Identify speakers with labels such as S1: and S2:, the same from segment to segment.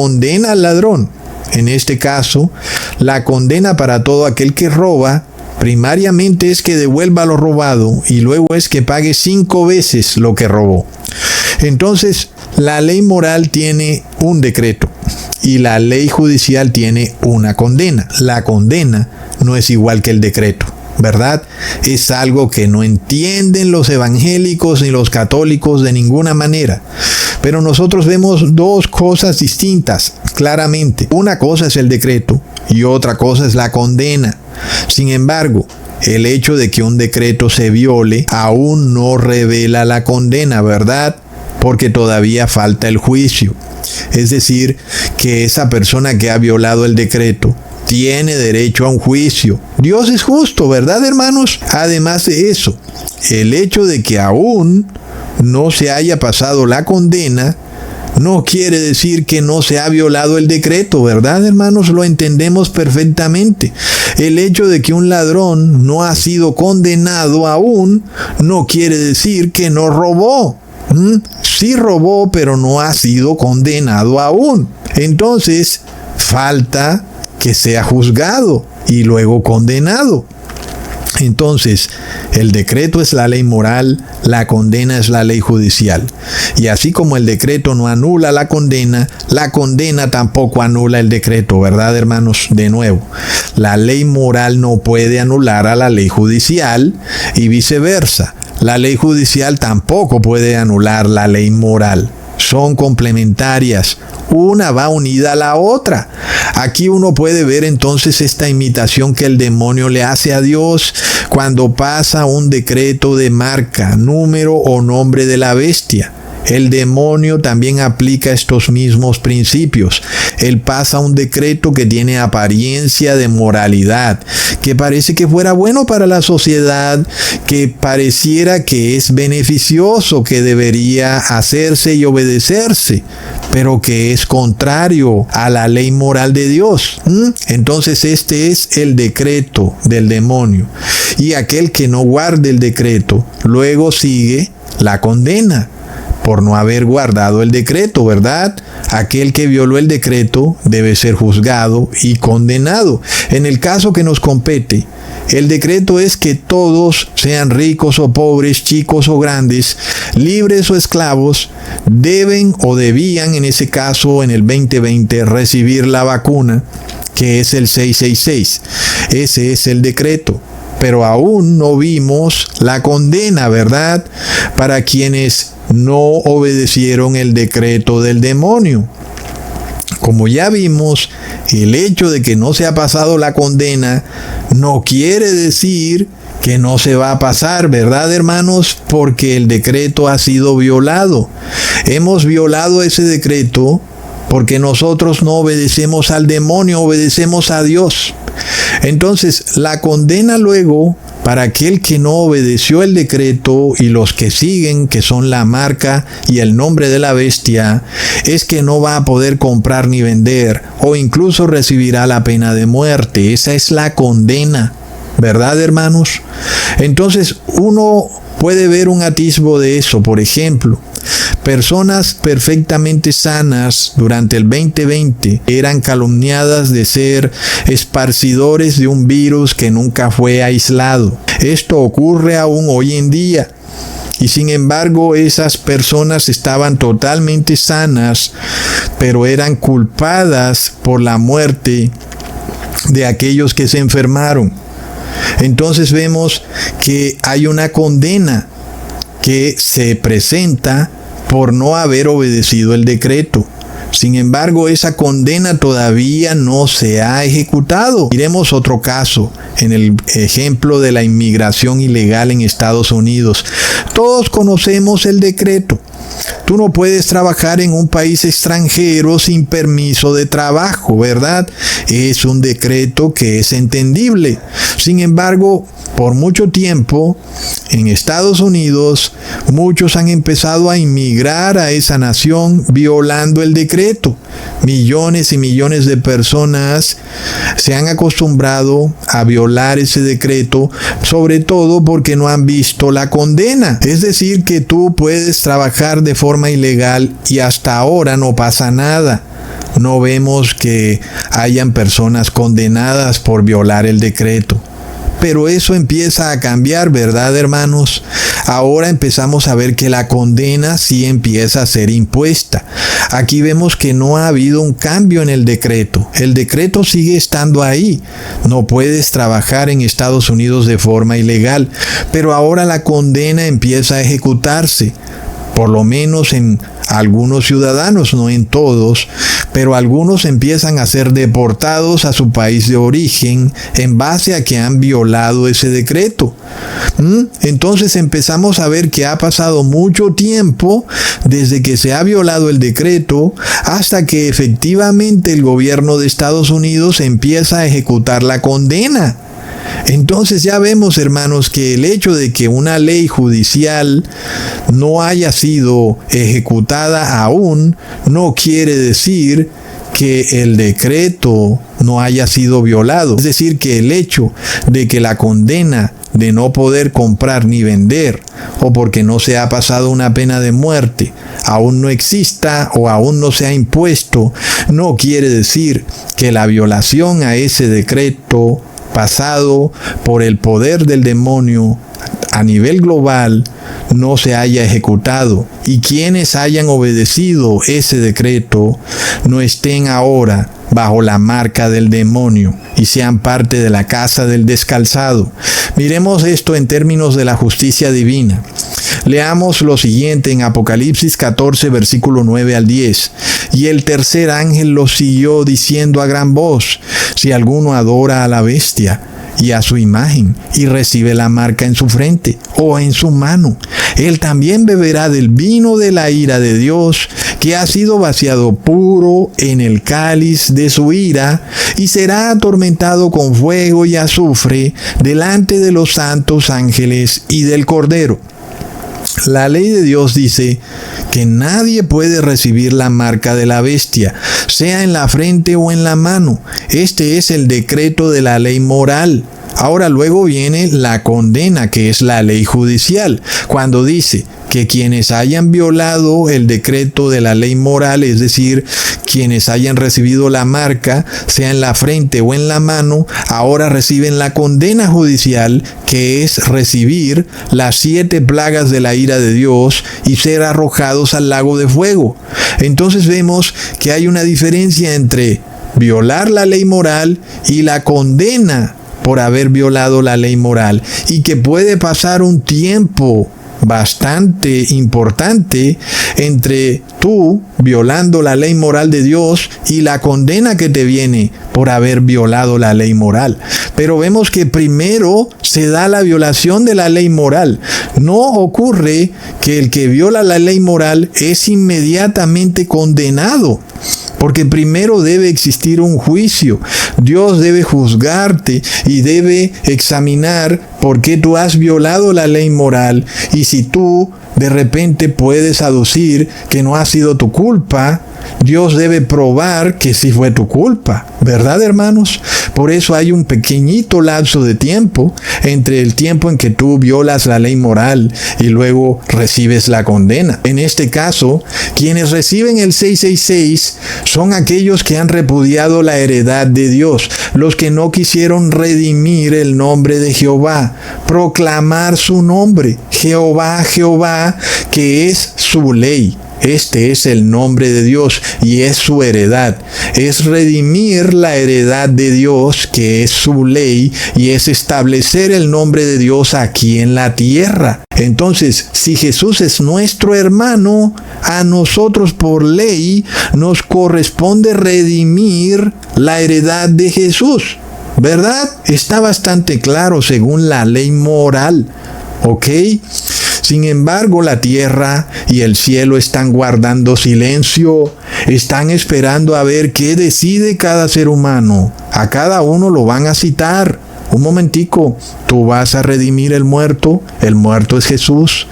S1: condena al ladrón. En este caso, la condena para todo aquel que roba primariamente es que devuelva lo robado y luego es que pague 5 veces lo que robó. Entonces, la ley moral tiene un decreto y la ley judicial tiene una condena. La condena no es igual que el decreto, ¿verdad? Es algo que no entienden los evangélicos ni los católicos de ninguna manera. Pero nosotros vemos dos cosas distintas, claramente. Una cosa es el decreto y otra cosa es la condena. Sin embargo, el hecho de que un decreto se viole aún no revela la condena, ¿verdad? Porque todavía falta el juicio. Es decir, que esa persona que ha violado el decreto tiene derecho a un juicio. Dios es justo, ¿verdad, hermanos? Además de eso, el hecho de que aún no se haya pasado la condena no quiere decir que no se ha violado el decreto, ¿verdad, hermanos? Lo entendemos perfectamente. El hecho de que un ladrón no ha sido condenado aún no quiere decir que no robó. Sí robó, pero no ha sido condenado aún. Entonces, falta que sea juzgado y luego condenado. Entonces, el decreto es la ley moral, la condena es la ley judicial. Y así como el decreto no anula la condena tampoco anula el decreto, ¿verdad, hermanos? De nuevo, la ley moral no puede anular a la ley judicial y viceversa. La ley judicial tampoco puede anular la ley moral. Son complementarias. Una va unida a la otra. Aquí uno puede ver entonces esta imitación que el demonio le hace a Dios cuando pasa un decreto de marca, número o nombre de la bestia. El demonio también aplica estos mismos principios. Él pasa un decreto que tiene apariencia de moralidad, que parece que fuera bueno para la sociedad, que pareciera que es beneficioso, que debería hacerse y obedecerse, pero que es contrario a la ley moral de Dios. Entonces este es el decreto del demonio. Y aquel que no guarde el decreto, luego sigue la condena por no haber guardado el decreto, ¿verdad? Aquel que violó el decreto debe ser juzgado y condenado. En el caso que nos compete, el decreto es que todos, sean ricos o pobres, chicos o grandes, libres o esclavos, deben o debían, en ese caso, en el 2020, recibir la vacuna, que es el 666. Ese es el decreto. Pero aún no vimos la condena, ¿verdad? Para quienes no obedecieron el decreto del demonio. Como ya vimos, el hecho de que no se ha pasado la condena no quiere decir que no se va a pasar, ¿verdad, hermanos? Porque el decreto ha sido violado. Hemos violado ese decreto porque nosotros no obedecemos al demonio, obedecemos a Dios. Entonces, la condena luego para aquel que no obedeció el decreto y los que siguen, que son la marca y el nombre de la bestia, es que no va a poder comprar ni vender o incluso recibirá la pena de muerte. Esa es la condena, ¿verdad, hermanos? Entonces, uno puede ver un atisbo de eso. Por ejemplo, personas perfectamente sanas durante el 2020 eran calumniadas de ser esparcidores de un virus que nunca fue aislado. Esto ocurre aún hoy en día. Y sin embargo, esas personas estaban totalmente sanas, pero eran culpadas por la muerte de aquellos que se enfermaron. Entonces vemos que hay una condena que se presenta por no haber obedecido el decreto. Sin embargo, esa condena todavía no se ha ejecutado. Miremos otro caso, en el ejemplo de la inmigración ilegal en Estados Unidos. Todos conocemos el decreto. Tú no puedes trabajar en un país extranjero sin permiso de trabajo, ¿verdad? Es un decreto que es entendible. Sin embargo, por mucho tiempo, en Estados Unidos, muchos han empezado a inmigrar a esa nación violando el decreto. Millones y millones de personas se han acostumbrado a violar ese decreto, sobre todo porque no han visto la condena. Es decir, que tú puedes trabajar de forma ilegal y hasta ahora no pasa nada. no vemos que hayan personas condenadas por violar el decreto. Pero eso empieza a cambiar, ¿verdad, hermanos? Ahora empezamos a ver que la condena sí empieza a ser impuesta. Aquí vemos que no ha habido un cambio en el decreto. El decreto sigue estando ahí. No puedes trabajar en Estados Unidos de forma ilegal, pero ahora la condena empieza a ejecutarse. Por lo menos en algunos ciudadanos, no en todos, pero algunos empiezan a ser deportados a su país de origen en base a que han violado ese decreto. Entonces empezamos a ver que ha pasado mucho tiempo desde que se ha violado el decreto hasta que efectivamente el gobierno de Estados Unidos empieza a ejecutar la condena. Entonces ya vemos, hermanos, que el hecho de que una ley judicial no haya sido ejecutada aún no quiere decir que el decreto no haya sido violado. Es decir, que el hecho de que la condena de no poder comprar ni vender, o porque no se ha pasado una pena de muerte, aún no exista o aún no se ha impuesto, no quiere decir que la violación a ese decreto pasado por el poder del demonio a nivel global no se haya ejecutado, y quienes hayan obedecido ese decreto no estén ahora bajo la marca del demonio y sean parte de la casa del descalzado. Miremos esto en términos de la justicia divina. Leamos lo siguiente en Apocalipsis 14, versículo 9 al 10. Y el tercer ángel lo siguió diciendo a gran voz: si alguno adora a la bestia y a su imagen y recibe la marca en su frente o en su mano, él también beberá del vino de la ira de Dios, que ha sido vaciado puro en el cáliz de su ira, y será atormentado con fuego y azufre delante de los santos ángeles y del Cordero. La ley de Dios dice que nadie puede recibir la marca de la bestia, sea en la frente o en la mano. Este es el decreto de la ley moral. Ahora luego viene la condena, que es la ley judicial, cuando dice que quienes hayan violado el decreto de la ley moral, es decir, quienes hayan recibido la marca, sea en la frente o en la mano, ahora reciben la condena judicial, que es recibir las 7 plagas de la ira de Dios y ser arrojados al lago de fuego. Entonces vemos que hay una diferencia entre violar la ley moral y la condena por haber violado la ley moral, y que puede pasar un tiempo bastante importante entre tú violando la ley moral de Dios y la condena que te viene por haber violado la ley moral. Pero vemos que primero se da la violación de la ley moral. No ocurre que el que viola la ley moral es inmediatamente condenado, porque primero debe existir un juicio. Dios debe juzgarte y debe examinar por qué tú has violado la ley moral, y si tú de repente puedes aducir que no ha sido tu culpa, Dios debe probar que sí fue tu culpa, ¿verdad, hermanos? Por eso hay un pequeñito lapso de tiempo entre el tiempo en que tú violas la ley moral y luego recibes la condena. En este caso, quienes reciben el 666 son aquellos que han repudiado la heredad de Dios, los que no quisieron redimir el nombre de Jehová, proclamar su nombre, Jehová, Jehová, que es su ley. Este es el nombre de Dios y es su heredad. Es redimir la heredad de Dios, que es su ley, y es establecer el nombre de Dios aquí en la tierra. Entonces, si Jesús es nuestro hermano, a nosotros por ley nos corresponde redimir la heredad de Jesús, ¿verdad? Está bastante claro según la ley moral, ¿ok? Sin embargo, la tierra y el cielo están guardando silencio, están esperando a ver qué decide cada ser humano. A cada uno lo van a citar. Un momentico, tú vas a redimir el muerto es Jesús.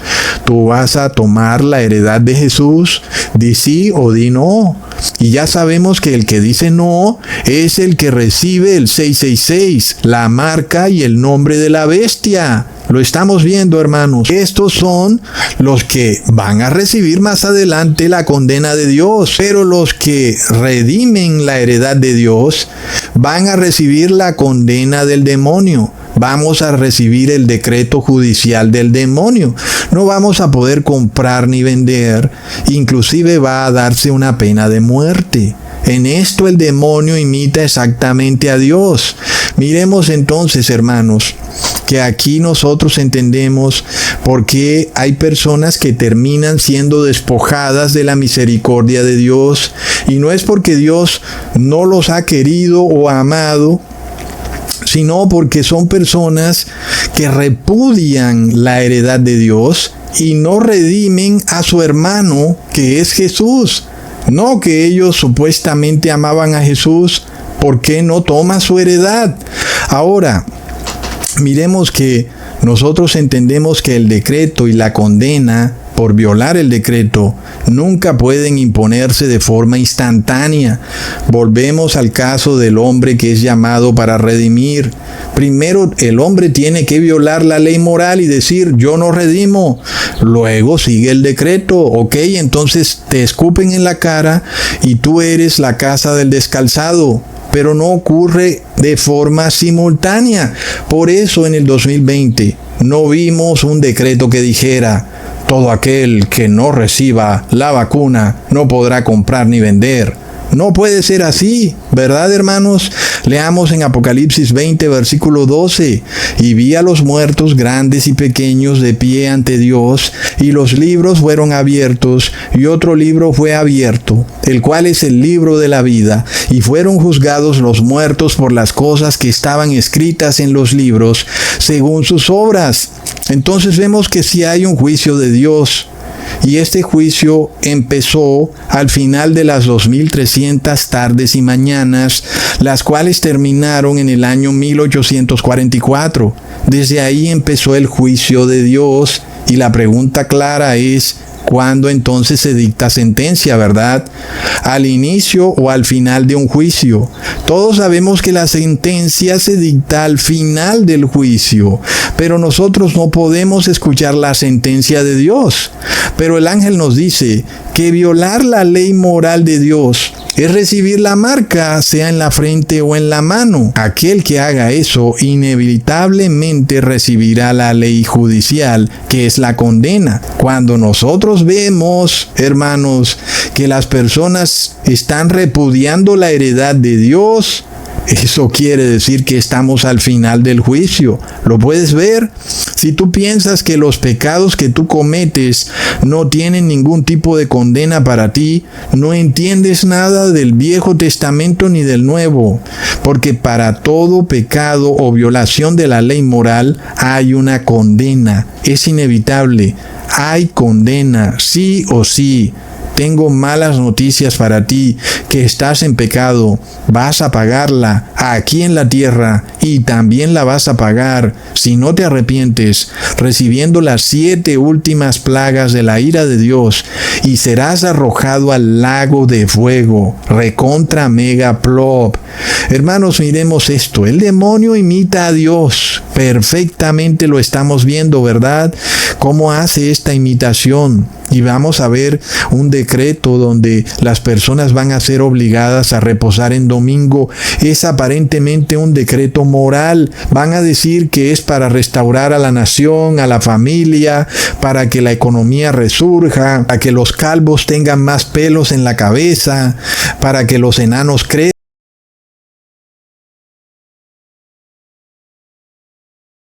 S1: ¿Tú vas a tomar la heredad de Jesús? Di sí o di no. Y ya sabemos que el que dice no es el que recibe el 666, la marca y el nombre de la bestia. Lo estamos viendo, hermanos. Estos son los que van a recibir más adelante la condena de Dios. Pero los que redimen la heredad de Dios van a recibir la condena del demonio. Vamos a recibir el decreto judicial del demonio. No vamos a poder comprar ni vender. Inclusive va a darse una pena de muerte. En esto el demonio imita exactamente a Dios. Miremos entonces, hermanos, que aquí nosotros entendemos por qué hay personas que terminan siendo despojadas de la misericordia de Dios. Y no es porque Dios no los ha querido o amado, sino porque son personas que repudian la heredad de Dios y no redimen a su hermano, que es Jesús. No que ellos supuestamente amaban a Jesús, ¿por qué no toma su heredad? Ahora, miremos que nosotros entendemos que el decreto y la condena por violar el decreto nunca pueden imponerse de forma instantánea. Volvemos al caso del hombre que es llamado para redimir. Primero el hombre tiene que violar la ley moral y decir, yo no redimo. Luego sigue el decreto, ok, entonces te escupen en la cara y tú eres la casa del descalzado. Pero no ocurre de forma simultánea. Por eso en el 2020 no vimos un decreto que dijera, todo aquel que no reciba la vacuna no podrá comprar ni vender. No puede ser así, ¿verdad, hermanos? Leamos en Apocalipsis 20, versículo 12. Y vi a los muertos grandes y pequeños de pie ante Dios, y los libros fueron abiertos, y otro libro fue abierto, el cual es el libro de la vida, y fueron juzgados los muertos por las cosas que estaban escritas en los libros, según sus obras. Entonces vemos que sí hay un juicio de Dios. Y este juicio empezó al final de las 2300 tardes y mañanas, las cuales terminaron en el año 1844. Desde ahí empezó el juicio de Dios y la pregunta clara es, ¿cuándo entonces se dicta sentencia, verdad? ¿Al inicio o al final de un juicio? Todos sabemos que la sentencia se dicta al final del juicio, pero nosotros no podemos escuchar la sentencia de Dios. Pero el ángel nos dice que violar la ley moral de Dios es recibir la marca, sea en la frente o en la mano. Aquel que haga eso inevitablemente recibirá la ley judicial, que es la condena. Cuando nosotros vemos, hermanos, que las personas están repudiando la heredad de Dios, eso quiere decir que estamos al final del juicio. ¿Lo puedes ver? Si tú piensas que los pecados que tú cometes no tienen ningún tipo de condena para ti, no entiendes nada del Viejo Testamento ni del Nuevo. Porque para todo pecado o violación de la ley moral hay una condena. Es inevitable. Hay condena, sí o sí. Tengo malas noticias para ti, que estás en pecado. Vas a pagarla aquí en la tierra y también la vas a pagar, si no te arrepientes, recibiendo las 7 últimas plagas de la ira de Dios, y serás arrojado al lago de fuego, recontra mega plop. Hermanos, miremos esto. El demonio imita a Dios. Perfectamente lo estamos viendo, ¿verdad? ¿Cómo hace esta imitación? Y vamos a ver un decreto donde las personas van a ser obligadas a reposar en domingo. Es aparentemente un decreto moral. Van a decir que es para restaurar a la nación, a la familia, para que la economía resurja, para que los calvos tengan más pelos en la cabeza, para que los enanos crezcan.